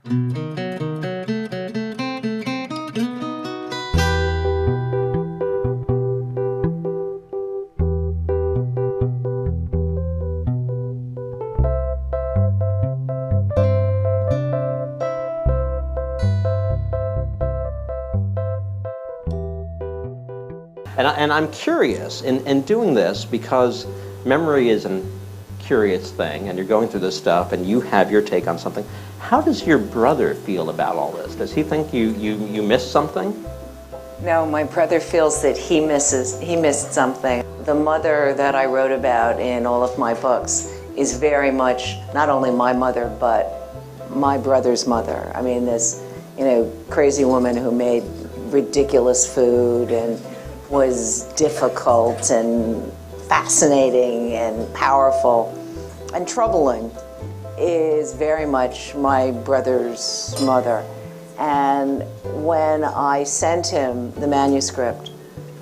And I'm curious in doing this, because memory is a curious thing, and you're going through this stuff, and you have your take on something. How does your brother feel about all this? Does he think you missed something? No, my brother feels that he missed something. The mother that I wrote about in all of my books is very much not only my mother, but my brother's mother. I mean, this, crazy woman who made ridiculous food and was difficult and fascinating and powerful and troubling, is very much my brother's mother. And when I sent him the manuscript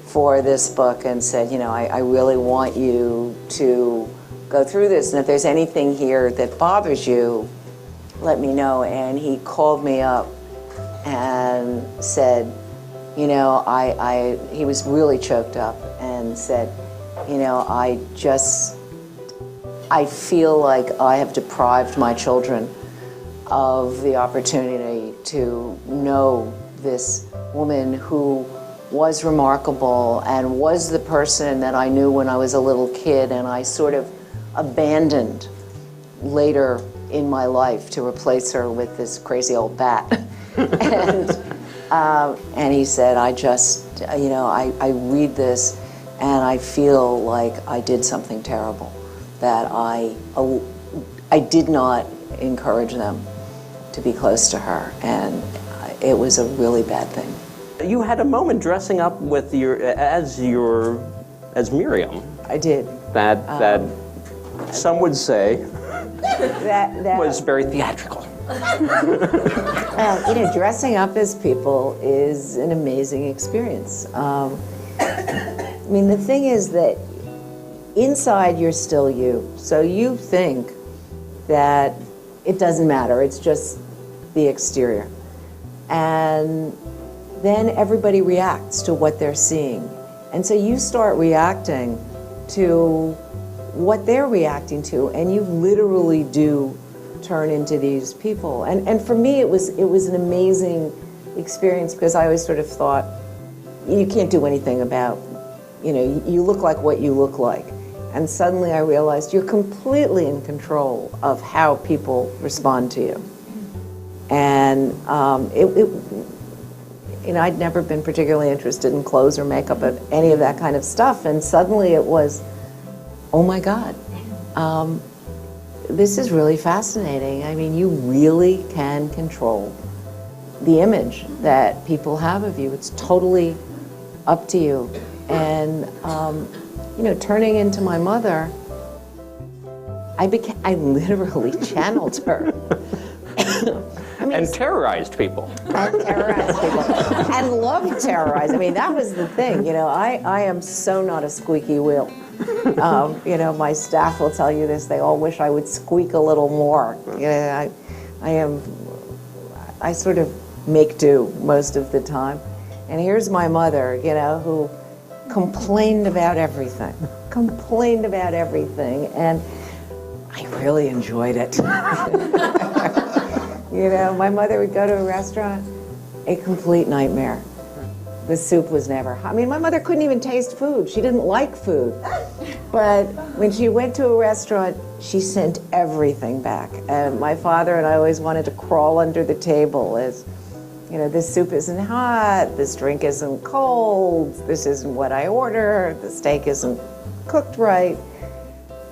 for this book and said, I really want you to go through this, and if there's anything here that bothers you, let me know. And he called me up and said, he was really choked up and said, I feel like I have deprived my children of the opportunity to know this woman who was remarkable and was the person that I knew when I was a little kid, and I sort of abandoned later in my life to replace her with this crazy old bat. And he said, I read this and I feel like I did something terrible, that I did not encourage them to be close to her, and it was a really bad thing. You had a moment dressing up with as Miriam. I did. That some would say that was very theatrical. Well, dressing up as people is an amazing experience. The thing is that inside you're still you. So you think that it doesn't matter, it's just the exterior. And then everybody reacts to what they're seeing. And so you start reacting to what they're reacting to, and you literally do turn into these people. And for me, it was an amazing experience, because I always sort of thought, you can't do anything about, you look like what you look like. And suddenly I realized you're completely in control of how people respond to you. And I'd never been particularly interested in clothes or makeup or any of that kind of stuff. And suddenly it was, oh my God, this is really fascinating. You really can control the image that people have of you. It's totally up to you. And turning into my mother, I literally channeled her. And terrorized people. And terrorized people. And loved terrorize. That was the thing. I am so not a squeaky wheel. My staff will tell you this. They all wish I would squeak a little more. I sort of make do most of the time. And here's my mother, who complained about everything. And I really enjoyed it. My mother would go to a restaurant, a complete nightmare. The soup was never hot. My mother couldn't even taste food. She didn't like food. But when she went to a restaurant, she sent everything back. And my father and I always wanted to crawl under the table as, this soup isn't hot, this drink isn't cold, this isn't what I ordered, the steak isn't cooked right.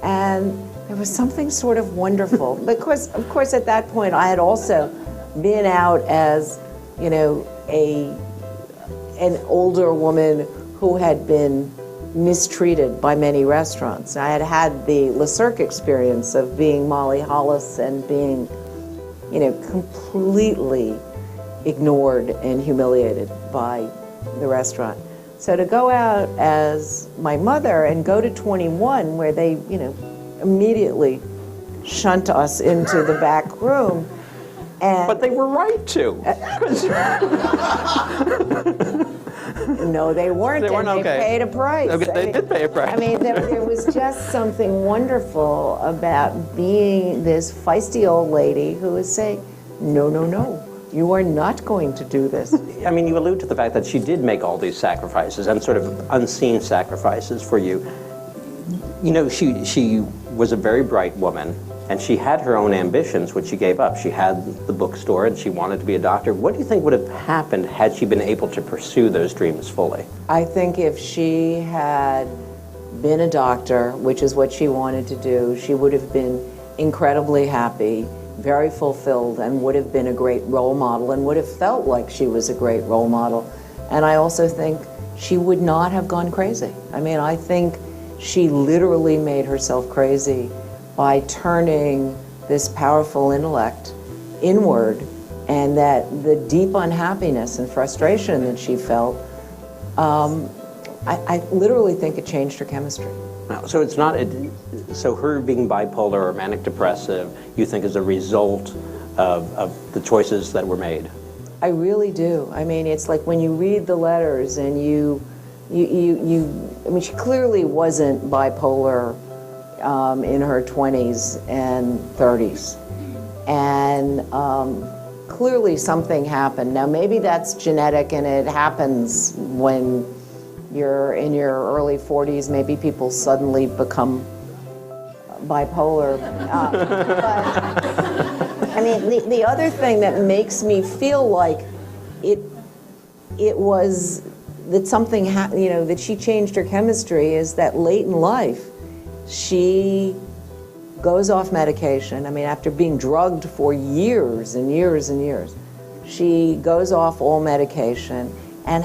And there was something sort of wonderful. Because, of course, at that point, I had also been out as, an older woman who had been mistreated by many restaurants. I had had the Le Cirque experience of being Molly Hollis and being, completely ignored and humiliated by the restaurant. So to go out as my mother and go to 21, where they, immediately shunt us into the back room, But they were right to. No, they weren't. They weren't, and okay. They paid a price. Okay, they did pay a price. I mean, there was just something wonderful about being this feisty old lady who was saying, no, no, no, you are not going to do this. I mean, you allude to the fact that she did make all these sacrifices and sort of unseen sacrifices for you. You know, she was a very bright woman, and she had her own ambitions, which she gave up. She had the bookstore, and she wanted to be a doctor. What do you think would have happened had she been able to pursue those dreams fully? I think if she had been a doctor, which is what she wanted to do, she would have been incredibly happy, very fulfilled, and would have been a great role model, and would have felt like she was a great role model. And I also think she would not have gone crazy. I mean, I think she literally made herself crazy by turning this powerful intellect inward, and that the deep unhappiness and frustration that she felt, I literally think it changed her chemistry. So it's not, so her being bipolar or manic depressive, you think is a result of the choices that were made? I really do. I mean, it's like when you read the letters and I mean, she clearly wasn't bipolar in her 20s and 30s. And clearly something happened. Now, maybe that's genetic and it happens when you're in your early 40s. Maybe people suddenly become bipolar. But, I mean, the other thing that makes me feel like it was that something, that she changed her chemistry is that late in life, she goes off medication. I mean, after being drugged for years and years and years, she goes off all medication and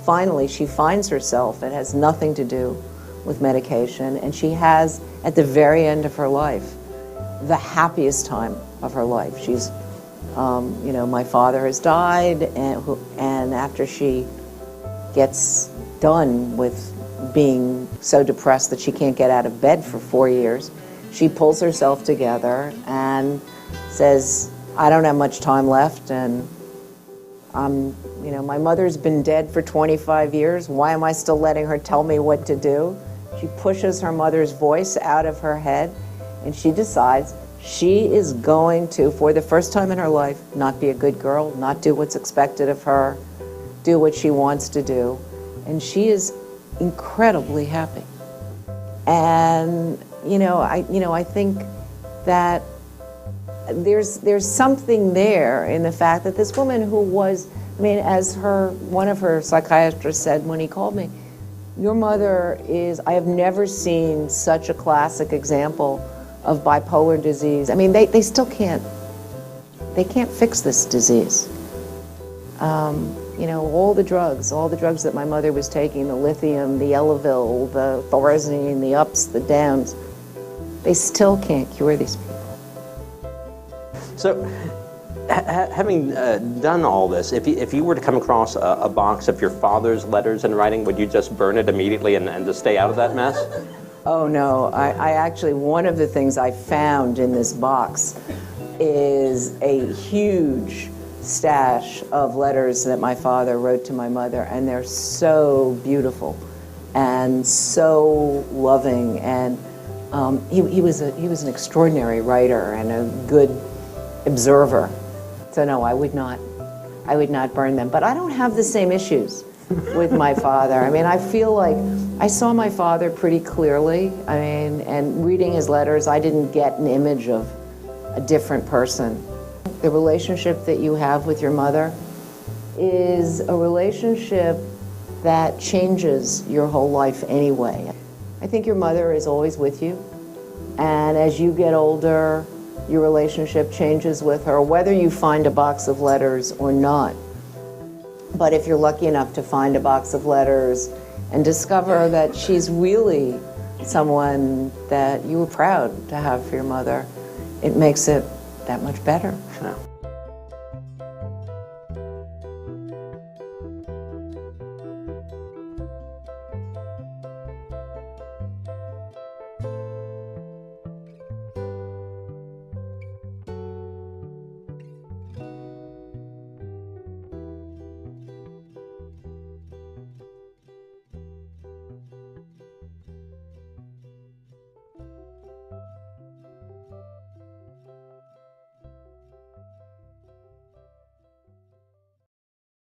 finally, she finds herself, it has nothing to do with medication, and she has, at the very end of her life, the happiest time of her life. She's, my father has died, and after she gets done with being so depressed that she can't get out of bed for 4 years, she pulls herself together and says, I don't have much time left, and my mother's been dead for 25 years. Why am I still letting her tell me what to do? She pushes her mother's voice out of her head, and she decides she is going to, for the first time in her life, not be a good girl, not do what's expected of her, do what she wants to do. And she is incredibly happy. And, I think that there's something there in the fact that this woman who was, as one of her psychiatrists said when he called me, your mother is, I have never seen such a classic example of bipolar disease. I mean, they still can't fix this disease. All the drugs that my mother was taking, the lithium, the Elavil, the Thorazine, the ups, the downs, they still can't cure these people. So, having done all this, if you were to come across a box of your father's letters and writing, would you just burn it immediately and just stay out of that mess? Oh no, I actually, one of the things I found in this box is a huge stash of letters that my father wrote to my mother, and they're so beautiful and so loving, and he was an extraordinary writer and a good observer. So no, I would not burn them. But I don't have the same issues with my father. I mean, I feel like I saw my father pretty clearly. I mean, and reading his letters, I didn't get an image of a different person. The relationship that you have with your mother is a relationship that changes your whole life anyway. I think your mother is always with you, and as you get older, your relationship changes with her, whether you find a box of letters or not. But if you're lucky enough to find a box of letters and discover that she's really someone that you were proud to have for your mother, it makes it that much better. Yeah.